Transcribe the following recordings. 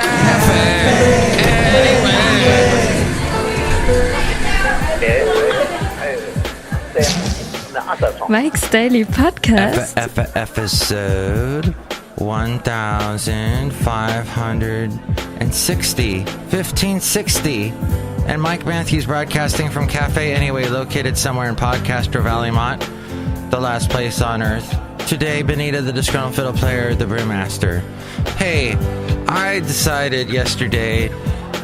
cafe anyway. Mike's Daily Podcast. Episode 1560. And Mike Matthews broadcasting from Cafe Anyway, located somewhere in Podcaster Valleymont, the last place on earth. Today, Benita, the Disgruntled Fiddle Player, the Brewmaster. Hey, I decided yesterday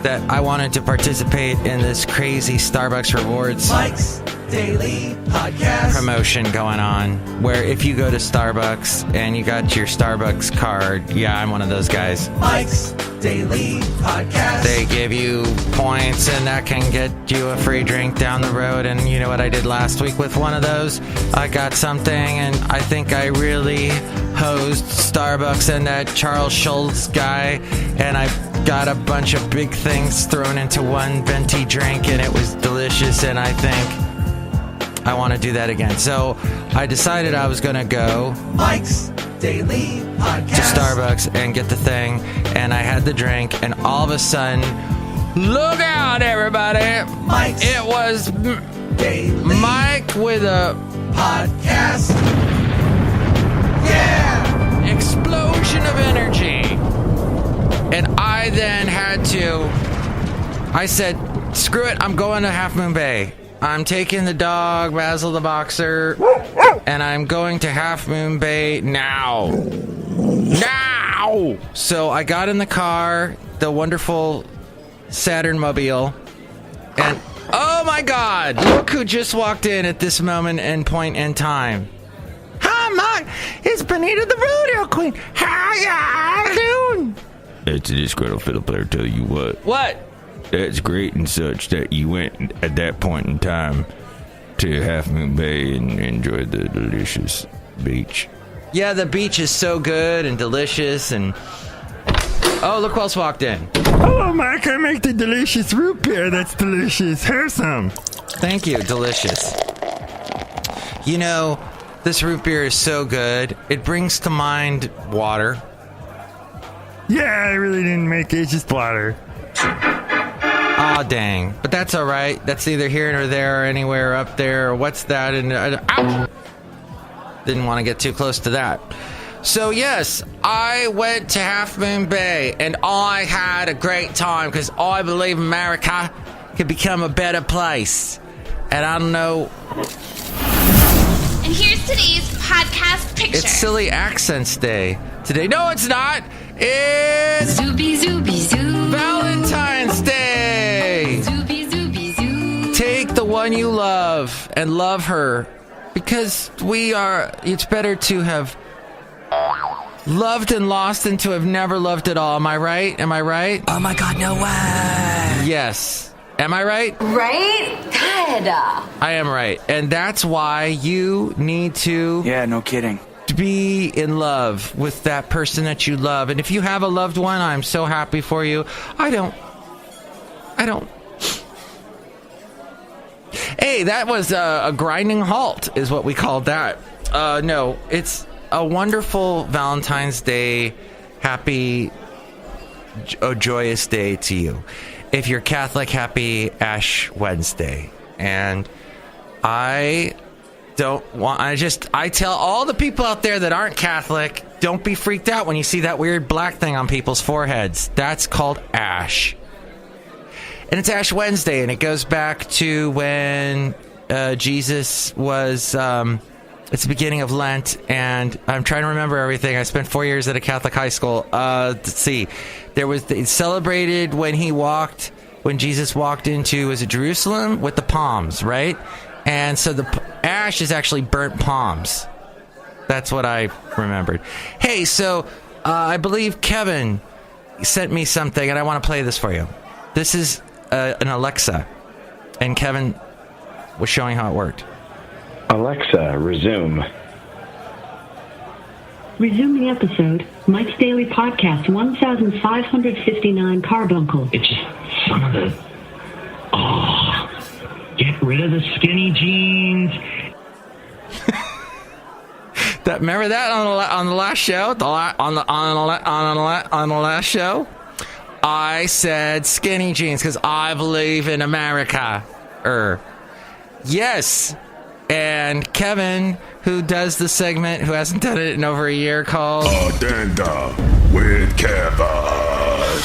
that I wanted to participate in this crazy Starbucks rewards Mike's Daily Podcast promotion going on, where if you go to Starbucks and you got your Starbucks card, yeah, I'm one of those guys. Mike's Daily Podcast. They give you points, and that can get you a free drink down the road. And you know what I did last week with one of those? I got something, and I think I really hosed Starbucks and that Charles Schultz guy, and I got a bunch of big things thrown into one venti drink, and it was delicious, and I think I want to do that again. So I decided I was going to go Mike's Daily Podcast to Starbucks and get the thing, and I had the drink, and all of a sudden, look out, everybody! Mike's it was Daily Mike with a podcast. Yeah! explosion of energy. And I then I said, screw it, I'm going to Half Moon Bay. I'm taking the dog, Basil the boxer, and I'm going to Half Moon Bay now. Now! So I got in the car, the wonderful Saturn Mobile, and oh my God, look who just walked in at this moment and point in time. Hi, Mike, it's Benita the Rodeo Queen. How y'all doing? It's a Disgruntled Fiddle Player, tell you what. What? That's great and such that you went at that point in time to Half Moon Bay and enjoyed the delicious beach. Yeah, the beach is so good and delicious, and oh, look who else walked in. Oh, Mike, I make the delicious root beer. That's delicious. Have some. Thank you, delicious. You know, this root beer is so good, it brings to mind water. Yeah, I really didn't make it. It's just water. Aw, dang. But that's all right. That's either here or there or anywhere up there or what's that? And didn't want to get too close to that. So, yes, I went to Half Moon Bay, and I had a great time because I believe America could become a better place. And I don't know. And here's today's podcast picture. It's Silly Accents Day today. No, it's not. It's Zooby Zooby Zoo. Valentine's Day. Zooby Zooby Zoo. Take the one you love and love her, because it's better to have loved and lost than to have never loved at all. Am I right? Oh my God, no way! Yes. Am I right? Right? Kinda. I am right. And that's why you need to Yeah, no kidding. be in love with that person that you love. And if you have a loved one, I'm so happy for you. I don't. Hey, that was a grinding halt is what we called that. No, it's a wonderful Valentine's Day, happy, joyous day to you. If you're Catholic, happy Ash Wednesday. And I tell all the people out there that aren't Catholic, don't be freaked out when you see that weird black thing on people's foreheads. That's called ash. And it's Ash Wednesday, and it goes back to when Jesus was, it's the beginning of Lent, and I'm trying to remember everything. I spent 4 years at a Catholic high school. Let's see. It's celebrated when Jesus walked into, was it Jerusalem? With the palms, right? And so the ash is actually burnt palms. That's what I remembered. Hey, so I believe Kevin sent me something, and I want to play this for you. This is an Alexa, and Kevin was showing how it worked. Alexa, resume. Resuming episode, Mike's Daily Podcast 1559 Carbuncle. It just, some of the, get rid of the skinny jeans. Remember that on the last show? On the last show? I said skinny jeans because I believe in America. Yes. And Kevin, who does the segment, who hasn't done it in over a year, called Addenda with Kevin.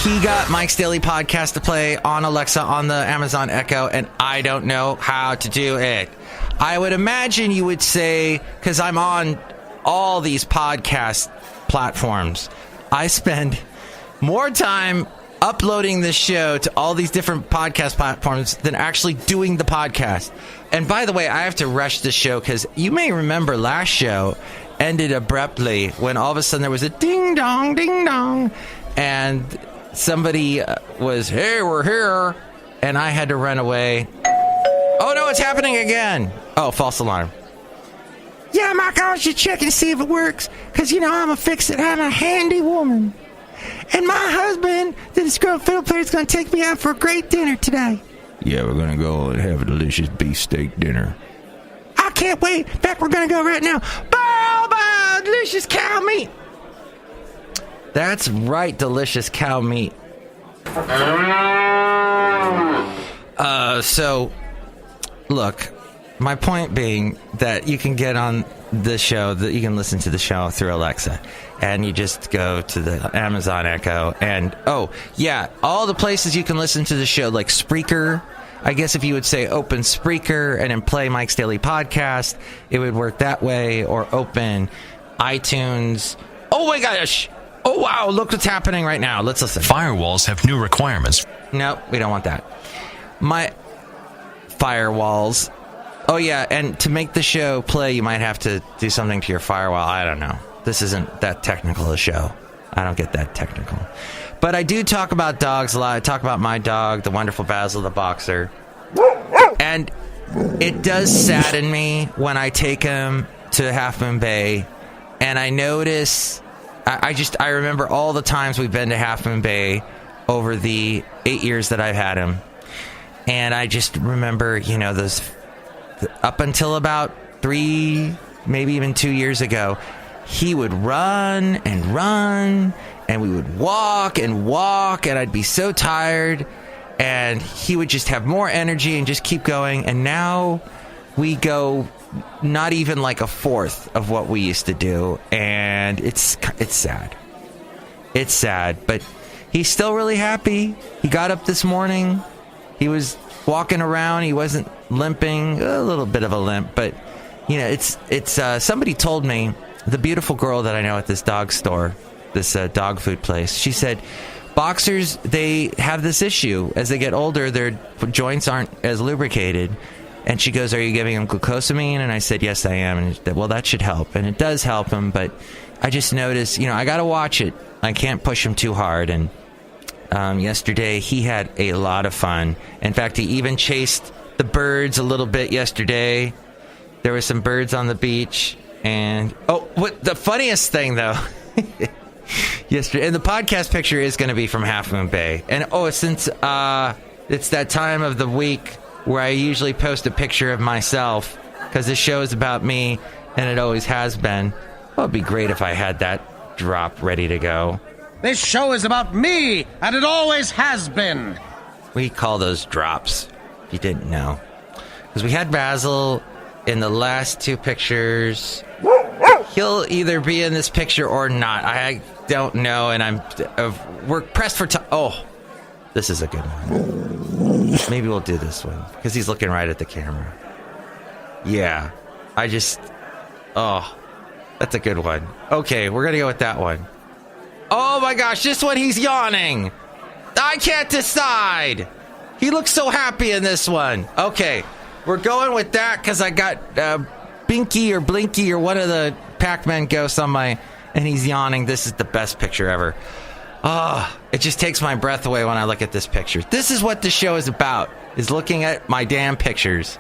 He got Mike's Daily Podcast to play on Alexa on the Amazon Echo, and I don't know how to do it. I would imagine you would say, because I'm on all these podcast platforms, I spend more time uploading this show to all these different podcast platforms than actually doing the podcast. And by the way, I have to rush this show because you may remember last show ended abruptly when all of a sudden there was a ding dong, and somebody was, hey, we're here, and I had to run away. Oh no, it's happening again. Oh, false alarm. Yeah, Mike, I should check and see if it works, because I'm a fix-it. I'm a handy woman. And my husband, the Disgruntled Fiddle Player, is going to take me out for a great dinner today. Yeah, we're going to go and have a delicious beefsteak dinner. I can't wait. In fact, we're going to go right now. Bow, delicious cow meat. That's right, delicious cow meat. So, look, my point being that you can get on the show, that you can listen to the show through Alexa, and you just go to the Amazon Echo, and all the places you can listen to the show, like Spreaker. I guess if you would say open Spreaker and then play Mike's Daily Podcast, it would work that way, or open iTunes. Oh my gosh! Oh wow! Look what's happening right now. Let's listen. Firewalls have new requirements. No, we don't want that. My firewalls. Oh, yeah, and to make the show play, you might have to do something to your firewall. I don't know. This isn't that technical a show. I don't get that technical. But I do talk about dogs a lot. I talk about my dog, the wonderful Basil the Boxer. And it does sadden me when I take him to Half Moon Bay, and I notice... I remember all the times we've been to Half Moon Bay over the 8 years that I've had him. And I just remember, those... Up until about 3, maybe even 2 years ago, he would run, and we would walk, and I'd be so tired, and he would just have more energy and just keep going. And now we go not even like a fourth of what we used to do, and it's sad. It's sad, but he's still really happy. He got up this morning. He was walking around. He wasn't limping, a little bit of a limp, but it's somebody told me, the beautiful girl that I know at this dog store, this dog food place, she said boxers, they have this issue as they get older, their joints aren't as lubricated. And she goes, are you giving him glucosamine? And I said, yes, I am. And well, that should help. And it does help him, but I just noticed, I got to watch it. I can't push him too hard. And yesterday he had a lot of fun. In fact, he even chased the birds a little bit yesterday. There were some birds on the beach. And what the funniest thing though, yesterday, and the podcast picture is going to be from Half Moon Bay. And since it's that time of the week where I usually post a picture of myself, because this show is about me, and it always has been. Well, it'd be great if I had that drop ready to go. This show is about me, and it always has been. We call those drops, if you didn't know. Because we had Basil in the last two pictures. He'll either be in this picture or not. I don't know, and we're pressed for time. Oh, this is a good one. Maybe we'll do this one, because he's looking right at the camera. Yeah, that's a good one. Okay, we're going to go with that one. Oh my gosh, this one he's yawning. I can't decide. He looks so happy in this one. Okay, we're going with that because I got Binky or Blinky or one of the Pac-Man ghosts on and he's yawning. This is the best picture ever. It just takes my breath away when I look at this picture. This is what the show is about, is looking at my damn pictures.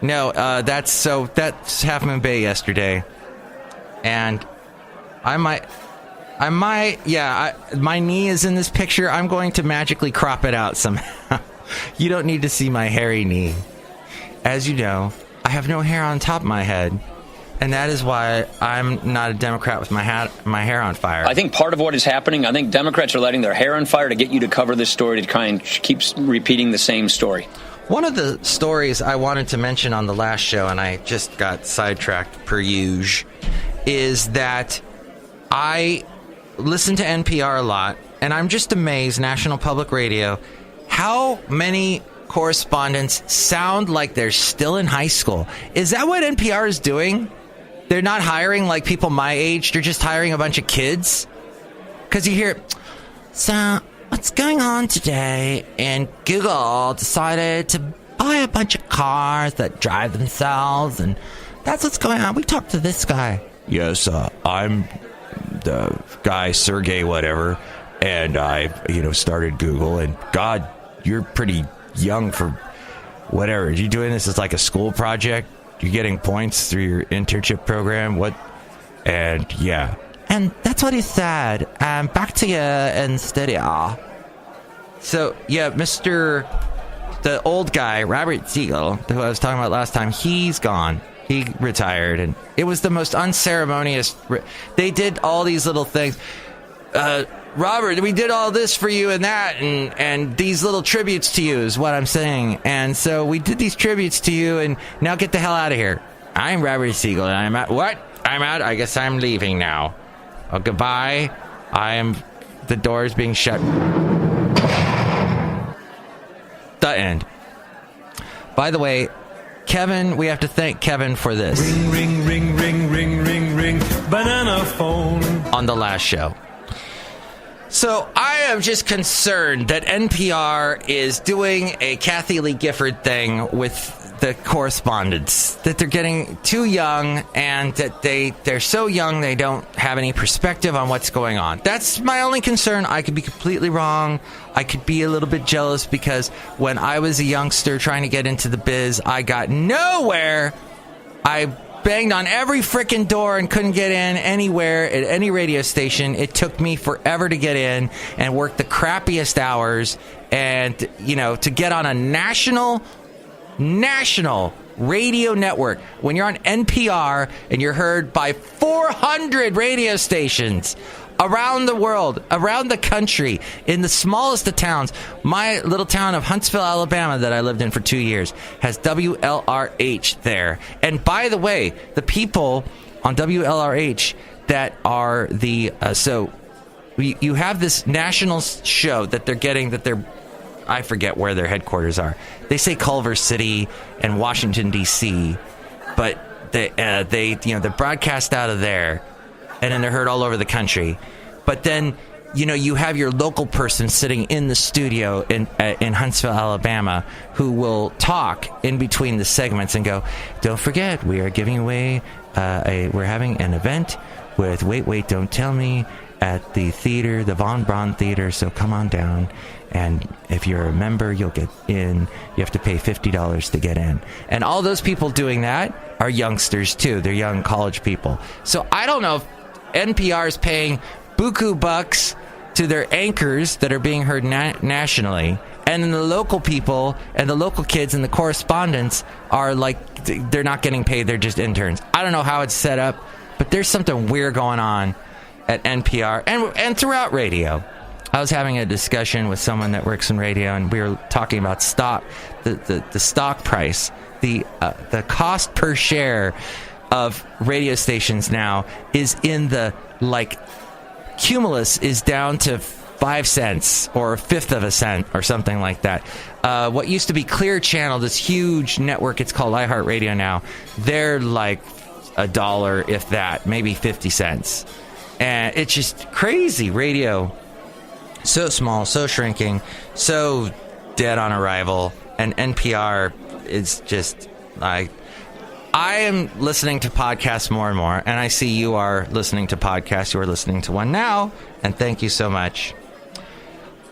No, that's Half Moon Bay yesterday. And my knee is in this picture. I'm going to magically crop it out somehow. You don't need to see my hairy knee. As you know, I have no hair on top of my head. And that is why I'm not a Democrat with my hair on fire. I think part of what is happening, I think Democrats are letting their hair on fire to get you to cover this story, to try and keep repeating the same story. One of the stories I wanted to mention on the last show, and I just got sidetracked per usual, is that I listen to NPR a lot, and I'm just amazed, National Public Radio, how many correspondents sound like they're still in high school. Is that what NPR is doing? They're not hiring like people my age. They're just hiring a bunch of kids. Because you hear, so what's going on today? And Google decided to buy a bunch of cars that drive themselves. And that's what's going on. We talked to this guy. Yes, I'm the guy, Sergey whatever. And I, started Google. And God, you're pretty young for whatever. Are you doing this as like a school project? You're getting points through your internship program? What? And yeah. And that's what he said. Back to you in studio. So, yeah, the old guy, Robert Siegel, who I was talking about last time, he's gone. He retired. And it was the most unceremonious. They did all these little things. Robert, we did all this for you and that, and these little tributes to you is what I'm saying. And so we did these tributes to you, and now get the hell out of here. I'm Robert Siegel, and I'm out. What? I'm out? I guess I'm leaving now. Oh, goodbye. The door is being shut. The end. By the way, Kevin, we have to thank Kevin for this. Ring, ring, ring, ring, ring, ring, ring, banana phone. On the last show. So I am just concerned that NPR is doing a Kathy Lee Gifford thing with the correspondents, that they're getting too young, and that they're so young they don't have any perspective on what's going on. That's my only concern. I could be completely wrong. I could be a little bit jealous because when I was a youngster trying to get into the biz, I got nowhere. I banged on every frickin' door and couldn't get in anywhere at any radio station. It took me forever to get in and work the crappiest hours, and to get on a national radio network when you're on NPR and you're heard by 400 radio stations around the world, around the country, in the smallest of towns. My little town of Huntsville, Alabama, that I lived in for 2 years, has WLRH there. And by the way, the people on WLRH that are you have this national show that they're getting, I forget where their headquarters are. They say Culver City and Washington, D.C., but they're broadcast out of there, and then they're heard all over the country. But then, you have your local person sitting in the studio in Huntsville, Alabama, who will talk in between the segments and go, don't forget, we are giving away, we're having an event with Wait, Don't Tell Me at the theater, the Von Braun Theater, so come on down. And if you're a member, you'll get in. You have to pay $50 to get in. And all those people doing that are youngsters, too. They're young college people. So I don't know if NPR is paying buku bucks to their anchors that are being heard nationally. And then the local people and the local kids and the correspondents are like, they're not getting paid. They're just interns. I don't know how it's set up, but there's something weird going on at NPR and throughout radio. I was having a discussion with someone that works in radio, and we were talking about stock, the stock price, the cost per share of radio stations now is in the, Cumulus is down to 5 cents or a fifth of a cent or something like that. What used to be Clear Channel, this huge network, it's called iHeartRadio now, they're like $1, if that, maybe 50 cents. And it's just crazy. Radio, so small, so shrinking, so dead on arrival. And NPR is just I am listening to podcasts more and more, and I see you are listening to podcasts. You are listening to one now, and thank you so much.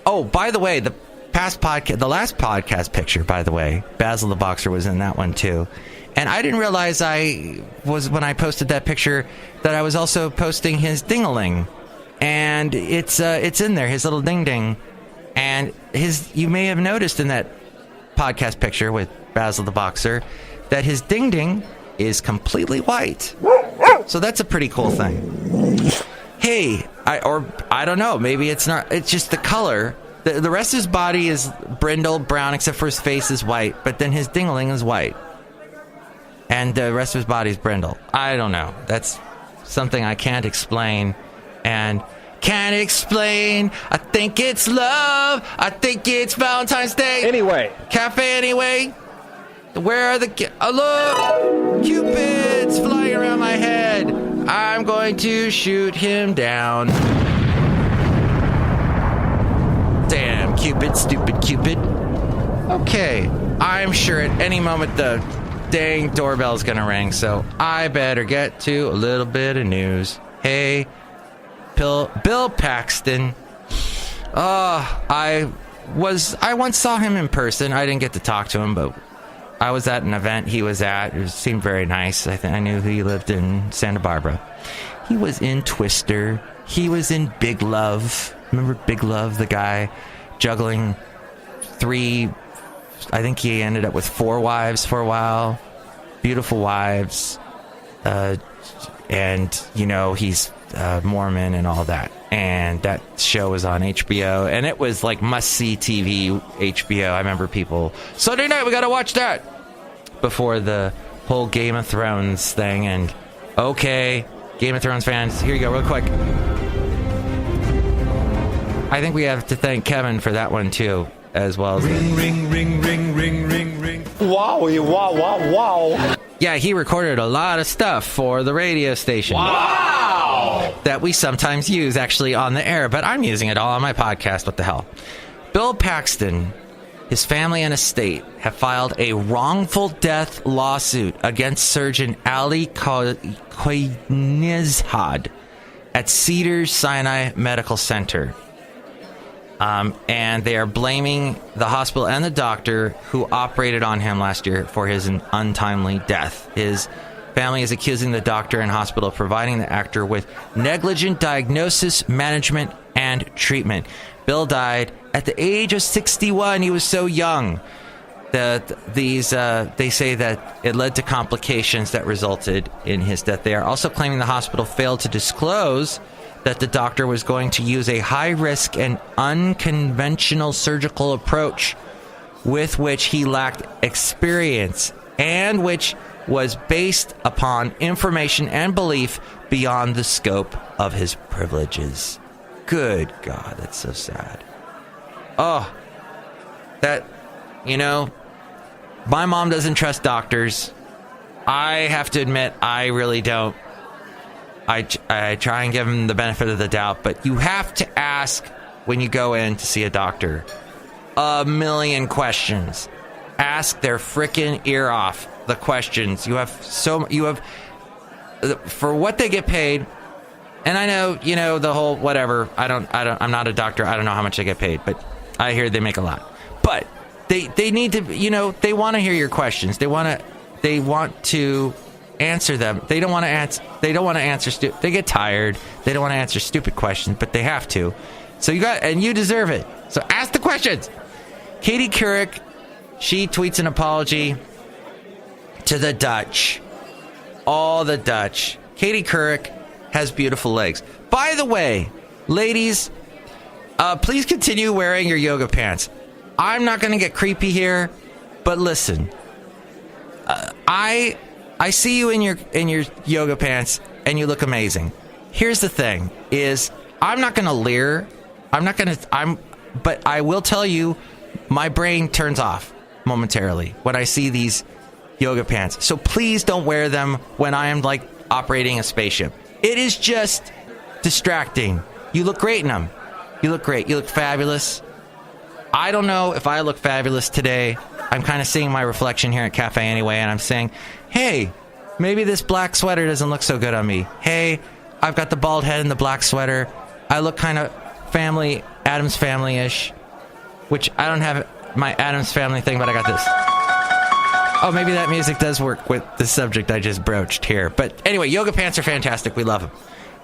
Oh, by the way, the last podcast picture, by the way, Basil the Boxer was in that one too. And I didn't realize when I posted that picture that I was also posting his ding-a-ling. And it's in there, his little ding-ding. And you may have noticed in that podcast picture with Basil the Boxer that his ding-ding is completely white. So that's a pretty cool thing. Hey, I don't know. Maybe it's not. It's just the color. The rest of his body is brindled brown, except for his face is white. But then his ding-a-ling is white, and the rest of his body is brindled. I don't know. That's something I can't explain, and can't explain. I think it's love. I think it's Valentine's Day. Anyway, cafe anyway. Where are the look? Cupid's flying around my head. I'm going to shoot him down. Damn, Cupid, stupid Cupid. Okay, I'm sure at any moment the dang doorbell's gonna ring, so I better get to a little bit of news. Hey, Bill Paxton. I once saw him in person. I didn't get to talk to him, but I was at an event he was at. It seemed very nice. I knew he lived in Santa Barbara. He was in Twister. He was in Big Love. Remember Big Love, the guy juggling 3, I think he ended up with 4 wives for a while. Beautiful wives. And, you know, he's Mormon and all that. And that show was on HBO. And it was like must-see TV HBO. I remember people, Sunday night, we got to watch that. Before the whole Game of Thrones thing. And, okay, Game of Thrones fans, here you go, real quick. I think we have to thank Kevin for that one, too, as well as... Ring, ring, ring, ring, ring, ring, ring. Wowie, wow, wow, wow. Yeah, he recorded a lot of stuff for the radio station. Wow! That we sometimes use, actually, on the air, but I'm using it all on my podcast. What the hell? Bill Paxton, his family and estate have filed a wrongful death lawsuit against surgeon Ali Koinizhad at Cedars-Sinai Medical Center. And they are blaming the hospital and the doctor who operated on him last year for his untimely death. His family is accusing the doctor and hospital of providing the actor with negligent diagnosis, management, and treatment. Bill died at the age of 61. He was so young. They say that it led to complications that resulted in his death. They are also claiming the hospital failed to disclose that the doctor was going to use a high-risk and unconventional surgical approach with which he lacked experience and which was based upon information and belief beyond the scope of his privileges. Good God, that's so sad. Oh, that, you know, my mom doesn't trust doctors. I have to admit, I really don't. I try and give them the benefit of the doubt, but you have to ask when you go in to see a doctor 1,000,000 questions. Ask their frickin' ear off the questions. You have for what they get paid. And I know, you know, the whole whatever. I'm not a doctor. I don't know how much they get paid, but I hear they make a lot. But they need to, you know, they want to hear your questions. They want to answer them. They don't want to answer. They get tired. They don't want to answer stupid questions, but they have to. So you deserve it. So ask the questions. Katie Couric, she tweets an apology to the Dutch. All the Dutch. Katie Couric has beautiful legs. By the way, ladies, please continue wearing your yoga pants. I'm not going to get creepy here, but listen. I see you in your yoga pants, and you look amazing. Here's the thing: is I'm not going to leer. But I will tell you, my brain turns off momentarily when I see these yoga pants. So please don't wear them when I am like operating a spaceship. It is just distracting. You look great in them. You look great. You look fabulous. I don't know if I look fabulous today. I'm kind of seeing my reflection here at Cafe Anyway, and I'm saying, hey, maybe this black sweater doesn't look so good on me. Hey, I've got the bald head and the black sweater. I look kind of Addams Family-ish, which I don't have my Addams Family thing, but I got this. Oh, maybe that music does work with the subject I just broached here. But anyway, yoga pants are fantastic. We love them.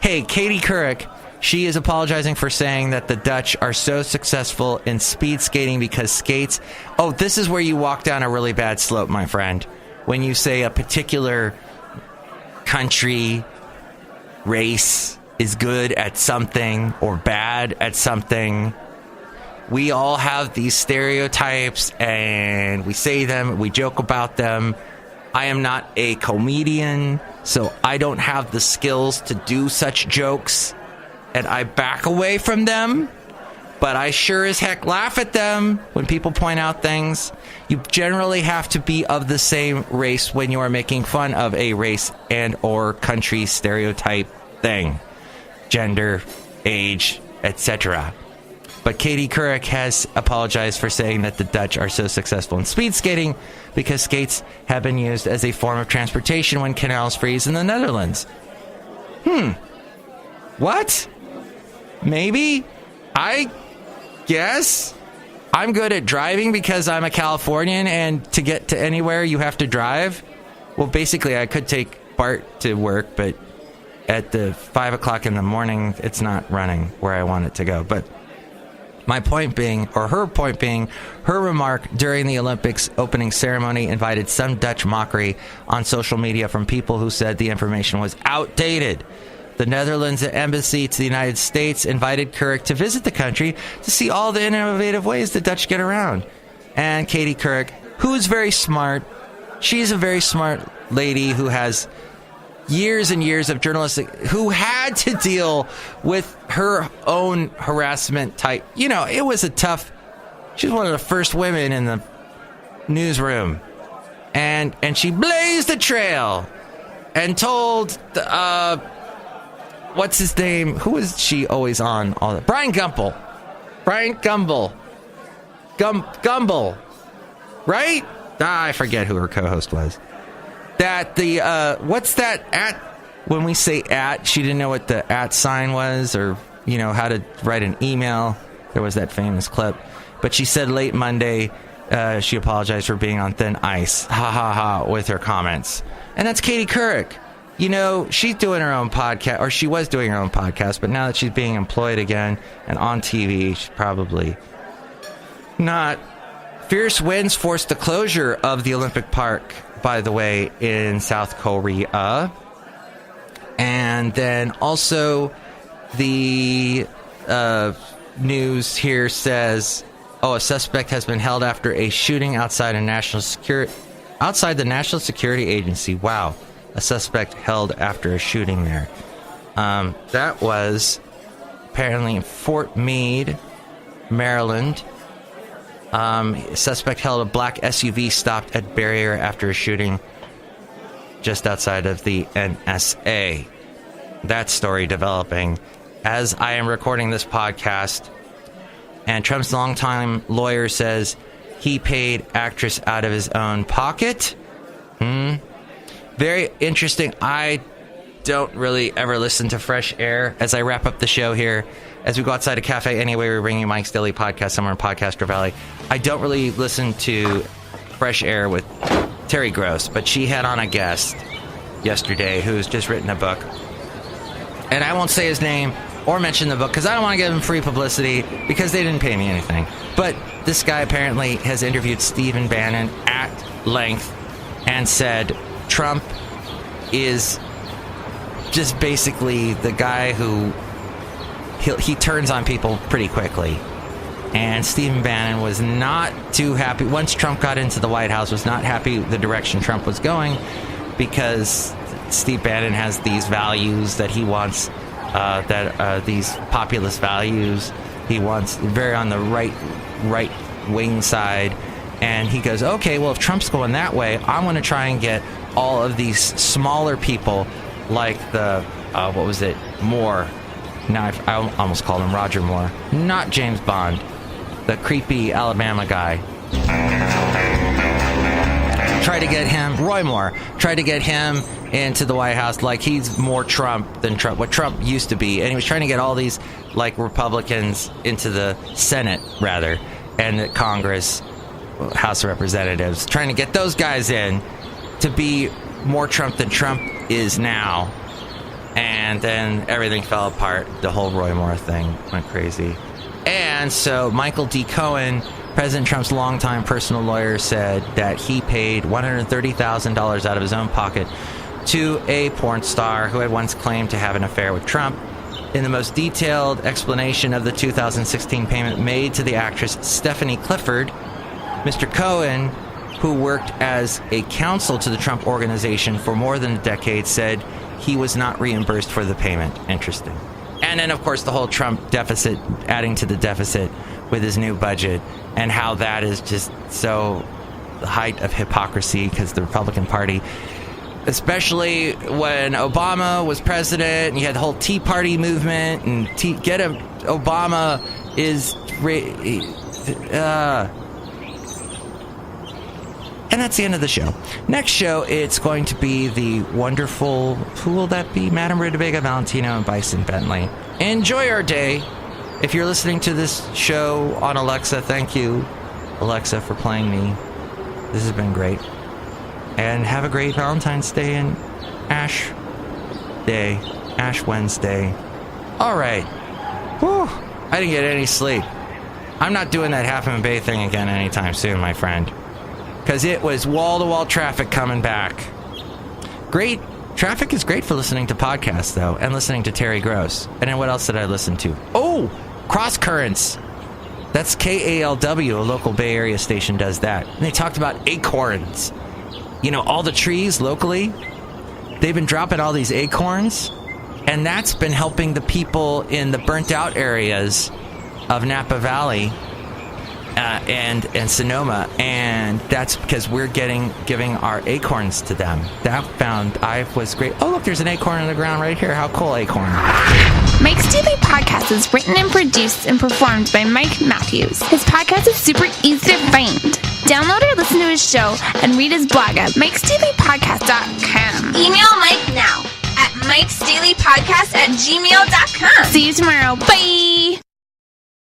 Hey, Katie Couric, she is apologizing for saying that the Dutch are so successful in speed skating because skates... Oh, this is where you walk down a really bad slope, my friend. When you say a particular country race is good at something or bad at something. We all have these stereotypes, and we say them, we joke about them. I am not a comedian, so I don't have the skills to do such jokes, and I back away from them, but I sure as heck laugh at them when people point out things. You generally have to be of the same race when you are making fun of a race and or country stereotype thing. Gender, age, etc. But Katie Couric has apologized for saying that the Dutch are so successful in speed skating because skates have been used as a form of transportation when canals freeze in the Netherlands. What? Maybe? I guess? I'm good at driving because I'm a Californian, and to get to anywhere you have to drive. Well, basically I could take BART to work, but at the 5 o'clock in the morning, it's not running where I want it to go. But my point being, or her point being, her remark during the Olympics opening ceremony invited some Dutch mockery on social media from people who said the information was outdated. The Netherlands embassy to the United States invited Couric to visit the country to see all the innovative ways the Dutch get around. And Katie Couric, who is very smart, she's a very smart lady who has years and years of journalistic, who had to deal with her own harassment type. You know, it was a tough, she's one of the first women in the newsroom. And she blazed a trail and told, what's his name? Who is she always on? Brian Gumbel. Gumbel. Right? I forget who her co-host was. That the, what's that at? When we say at, she didn't know what the at sign was, or, you know, how to write an email. There was that famous clip. But she said late Monday, she apologized for being on thin ice. Ha ha ha, with her comments. And that's Katie Couric. You know, she's doing her own podcast, or she was doing her own podcast, but now that she's being employed again and on TV, she's probably not. Fierce winds forced the closure of the Olympic Park, by the way, in South Korea. And then also the news here says, a suspect has been held after a shooting outside the National Security Agency. Wow. A suspect held after a shooting there. That was apparently in Fort Meade, Maryland. A suspect held a black SUV stopped at barrier after a shooting just outside of the NSA. That story developing as I am recording this podcast. And Trump's longtime lawyer says he paid actress out of his own pocket. Very interesting. I don't really ever listen to Fresh Air. As I wrap up the show here, as we go outside a cafe anyway, we're bringing Mike's Daily Podcast somewhere in Podcaster Valley. I don't really listen to Fresh Air with Terry Gross, but she had on a guest yesterday who's just written a book. And I won't say his name or mention the book because I don't want to give him free publicity because they didn't pay me anything. But this guy apparently has interviewed Stephen Bannon at length and said Trump is just basically the guy who he turns on people pretty quickly. And Stephen Bannon was not too happy once Trump got into the White House, was not happy the direction Trump was going, because Steve Bannon has these values that he wants, these populist values he wants, very on the right wing side. And he goes, okay, well, if Trump's going that way, I want to try and get all of these smaller people like the, Moore. Now I almost called him Roger Moore. Not James Bond. The creepy Alabama guy. Try to get him, Roy Moore, try to get him into the White House like he's more Trump than Trump, what Trump used to be. And he was trying to get all these, like, Republicans into the Senate, rather, and the Congress, House of Representatives, trying to get those guys in to be more Trump than Trump is now. And then everything fell apart. The whole Roy Moore thing went crazy. And so Michael D. Cohen, President Trump's longtime personal lawyer, said that he paid $130,000 out of his own pocket to a porn star who had once claimed to have an affair with Trump. In the most detailed explanation of the 2016 payment made to the actress Stephanie Clifford, Mr. Cohen, who worked as a counsel to the Trump organization for more than a decade, said he was not reimbursed for the payment. Interesting. And then, of course, the whole Trump deficit, adding to the deficit with his new budget, and how that is just so the height of hypocrisy because the Republican Party, especially when Obama was president, and you had the whole Tea Party movement, and Obama is... And that's the end of the show. Next show, it's going to be the wonderful... Who will that be? Madame Rootabega, Valentino, and Bison Bentley. Enjoy our day. If you're listening to this show on Alexa, thank you, Alexa, for playing me. This has been great. And have a great Valentine's Day and Ash Wednesday. All right. Whew. I didn't get any sleep. I'm not doing that Half Moon Bay thing again anytime soon, my friend. Because it was wall-to-wall traffic coming back. Great. Traffic is great for listening to podcasts, though, and listening to Terry Gross. And then what else did I listen to? Oh, Cross Currents. That's KALW, a local Bay Area station, does that. And they talked about acorns. You know, all the trees locally, they've been dropping all these acorns, and that's been helping the people in the burnt-out areas of Napa Valley and Sonoma, and that's because we're giving our acorns to them. I was great. Oh, look, there's an acorn on the ground right here. How cool, acorn. Mike's Daily Podcast is written and produced and performed by Mike Matthews. His podcast is super easy to find. Download or listen to his show and read his blog at MIKEs-DAILY-PODCAST.com. Email Mike now at MIKEs-DAILY-PODCAST@gmail.com. See you tomorrow. Bye!